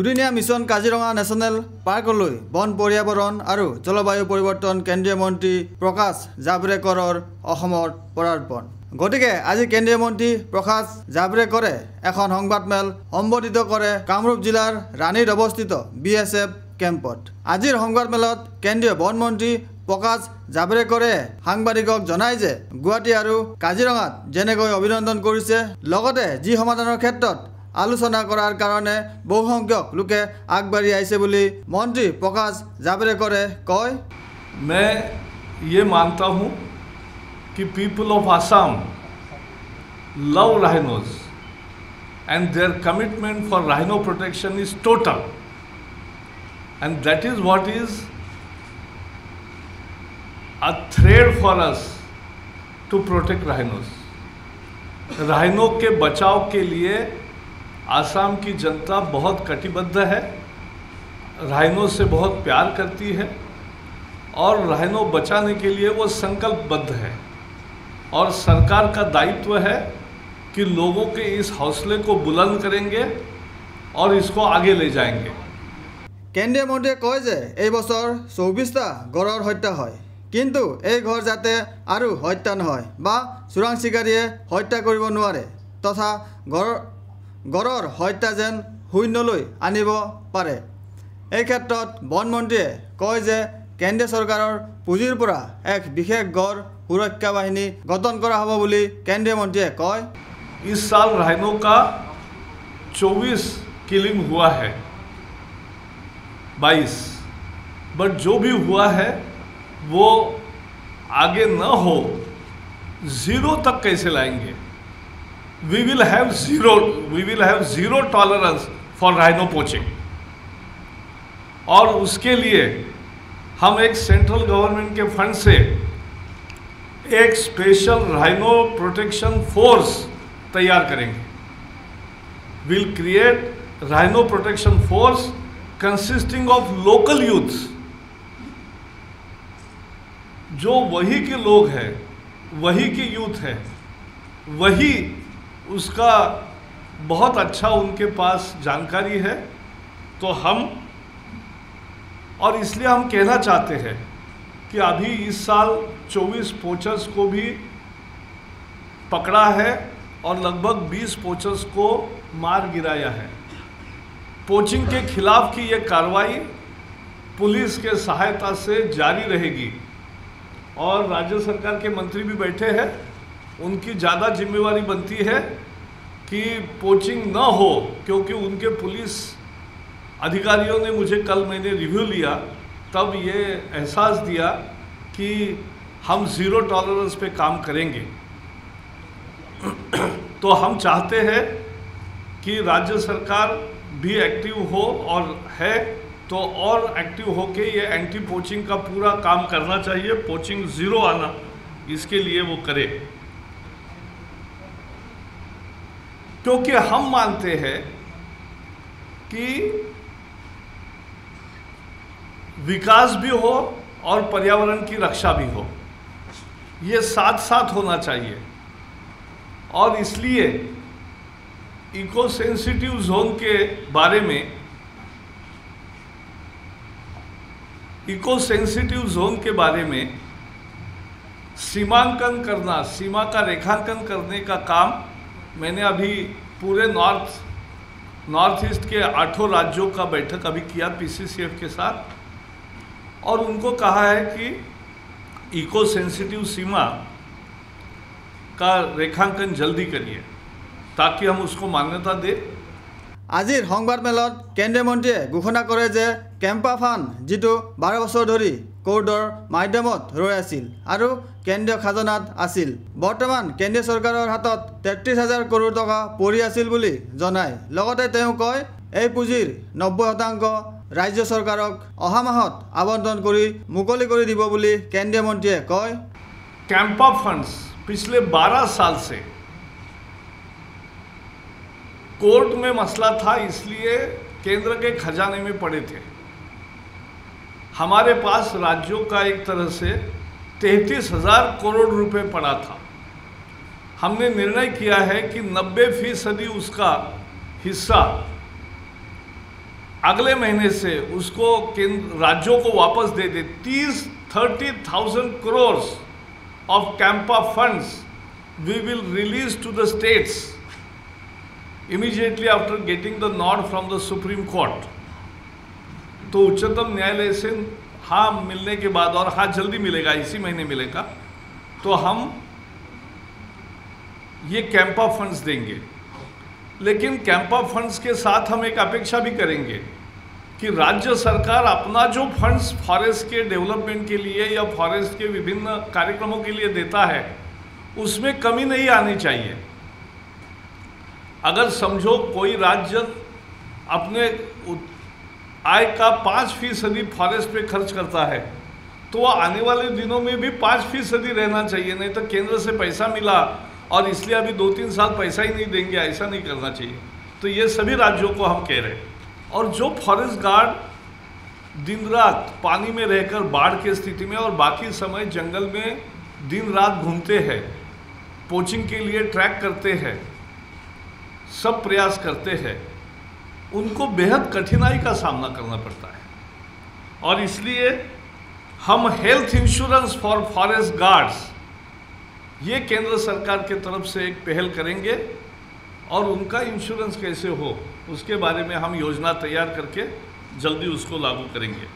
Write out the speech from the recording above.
দুদিনীয়া mission Kaziranga national পাৰ্কলৈ বন पर्यावरण আৰু জলবায়ু পৰিৱৰ্তন কেন্দ্ৰীয় মন্ত্ৰী প্ৰকাশ জাভড়েকৰৰ অসমৰ পদাৰ্পণ। গতিকে আজি কেন্দ্ৰীয় মন্ত্ৰী প্ৰকাশ জাভড়েকৰে এখন সংবাদমেল সম্বোধিত কৰে কামৰূপ জিলাৰ ৰাণীত অৱস্থিত BSF কেম্পত। আজিৰ সংবাদমেলত কেন্দ্ৰীয় বন মন্ত্ৰী প্ৰকাশ জাভড়েকৰে সাংবাদিকক জনায় যে গুৱাহাটী আৰু কাজিৰঙাত যেনেকৈ অভিনন্দন কৰিছে লগতে যি সমাধানৰ ক্ষেত্ৰত आलोचना करार कारणे बहुसंख्यक लोके आगबाढ़ी आइसे बोली मंत्री प्रकाश जावड़ेकरे कय। मैं ये मानता हूँ कि people of Assam love rhinos and their commitment for rhino protection is total and that is what is a thread for us to protect rhinos. Rhino के बचाव के लिए आसाम की जनता बहुत कटिबद्ध है, राइनो से बहुत प्यार करती है और राइनो बचाने के लिए वो संकल्पबद्ध है और सरकार का दायित्व है कि लोगों के इस हौसले को बुलंद करेंगे और इसको आगे ले जाएंगे। केंद्रीय मंत्री कय जे এই বছর 24টা গড়ৰ হত্যা হয়, কিন্তু এই ঘৰ যাতে আৰু হত্যা নহয় বা চোৰাং চিকাৰীয়ে হত্যা কৰিব নোৱাৰে তথা গড়ৰ হত্যা যেন শূন্যলৈ আনিব পাৰে। এই ক্ষেত্ৰত বনমন্ত্ৰীয়ে কয় যে কেন্দ্ৰীয় চৰকাৰৰ পুঁজিৰ পৰা এক বিশেষ গড় সুৰক্ষা বাহিনী গঠন কৰা হ'ব বুলি কেন্দ্ৰীয় মন্ত্ৰীয়ে কয়। इस साल राइनो का 24 किलिंग हुआ है, 22, बट जो भी हुआ है वो आगे न हो, जीरो तक कैसे लाएंगे? We will have zero tolerance for rhino poaching और उसके लिए हम एक सेंट्रल गवर्नमेंट के फंड से एक स्पेशल राइनो प्रोटेक्शन फोर्स तैयार करेंगे। We'll create rhino protection force consisting of local youths, जो वही के लोग हैं, वही के यूथ हैं, वही उसका बहुत अच्छा उनके पास जानकारी है। तो हम और इसलिए हम कहना चाहते हैं कि अभी इस साल 24 पोचर्स को भी पकड़ा है और लगभग 20 पोचर्स को मार गिराया है। पोचिंग के खिलाफ की ये कार्रवाई पुलिस के सहायता से जारी रहेगी और राज्य सरकार के मंत्री भी बैठे हैं, उनकी ज़्यादा जिम्मेवारी बनती है कि पोचिंग न हो, क्योंकि उनके पुलिस अधिकारियों ने मुझे कल मैंने रिव्यू लिया तब ये एहसास दिया कि हम ज़ीरो टॉलरेंस पे काम करेंगे। तो हम चाहते हैं कि राज्य सरकार भी एक्टिव हो और है तो और एक्टिव होके ये एंटी पोचिंग का पूरा काम करना चाहिए, पोचिंग ज़ीरो आना इसके लिए वो करे। क्योंकि हम मानते हैं कि विकास भी हो और पर्यावरण की रक्षा भी हो, ये साथ साथ होना चाहिए और इसलिए इको सेंसिटिव जोन के बारे में सीमांकन करना, सीमा का रेखांकन करने का काम मैंने अभी पूरे नॉर्थ ईस्ट के 8 राज्यों का बैठक अभी किया PCCF के साथ और उनको कहा है कि इको सेंसिटिव सीमा का रेखांकन जल्दी करिए ताकि हम उसको मान्यता दें। আজিৰ সংবাদমেলত কেন্দ্ৰীয় মন্ত্ৰীয়ে ঘোষণা কৰে যে কেম্পা ফাণ্ড যিটো 12 বছৰ ধৰি কোৰ্টৰ মাধ্যমত ৰৈ আছিল আৰু কেন্দ্ৰীয় খাজনাত আছিল, বৰ্তমান কেন্দ্ৰীয় চৰকাৰৰ হাতত 33,000 কৰোৰ টকা পৰি আছিল বুলি জনায়। লগতে তেওঁ কয় এই পুঁজিৰ 90% ৰাজ্য চৰকাৰক অহা মাহত আবণ্টন কৰি মুকলি কৰি দিব বুলি কেন্দ্ৰীয় মন্ত্ৰীয়ে কয়। कैंपा फंड्स पिछले 12 साल से कोर्ट में मसला था, इसलिए केंद्र के खजाने में पड़े थे। हमारे पास राज्यों का एक तरह से 33,000 करोड़ रुपए पड़ा था। हमने निर्णय किया है कि 90% उसका हिस्सा अगले महीने से उसको राज्यों को वापस दे दे। 30,000 crore of CAMPA funds we will release to the states immediately after getting the nod from the Supreme Court. तो उच्चतम न्यायालय से हाँ मिलने के बाद, और हाँ जल्दी मिलेगा, इसी महीने मिलेगा, तो हम ये कैंपा फंड्स देंगे। लेकिन कैंपा फंड्स के साथ हम एक अपेक्षा भी करेंगे कि राज्य सरकार अपना जो फंड्स फॉरेस्ट के डेवलपमेंट के लिए या फॉरेस्ट के विभिन्न कार्यक्रमों के लिए देता है उसमें कमी नहीं आनी चाहिए। अगर समझो कोई राज्य अपने आय का 5% फॉरेस्ट पे खर्च करता है तो वह आने वाले दिनों में भी 5% रहना चाहिए। नहीं तो केंद्र से पैसा मिला और इसलिए अभी 2-3 साल पैसा ही नहीं देंगे, ऐसा नहीं करना चाहिए। तो ये सभी राज्यों को हम कह रहे हैं। और जो फॉरेस्ट गार्ड दिन रात पानी में रहकर बाढ़ की स्थिति में और बाकी समय जंगल में दिन रात घूमते हैं, पोचिंग के लिए ट्रैक करते हैं, सब प्रयास करते हैं, उनको बेहद कठिनाई का सामना करना पड़ता है। और इसलिए हम health insurance for forest guards ये केंद्र सरकार के तरफ से एक पहल करेंगे और उनका इंश्योरेंस कैसे हो उसके बारे में हम योजना तैयार करके जल्दी उसको लागू करेंगे।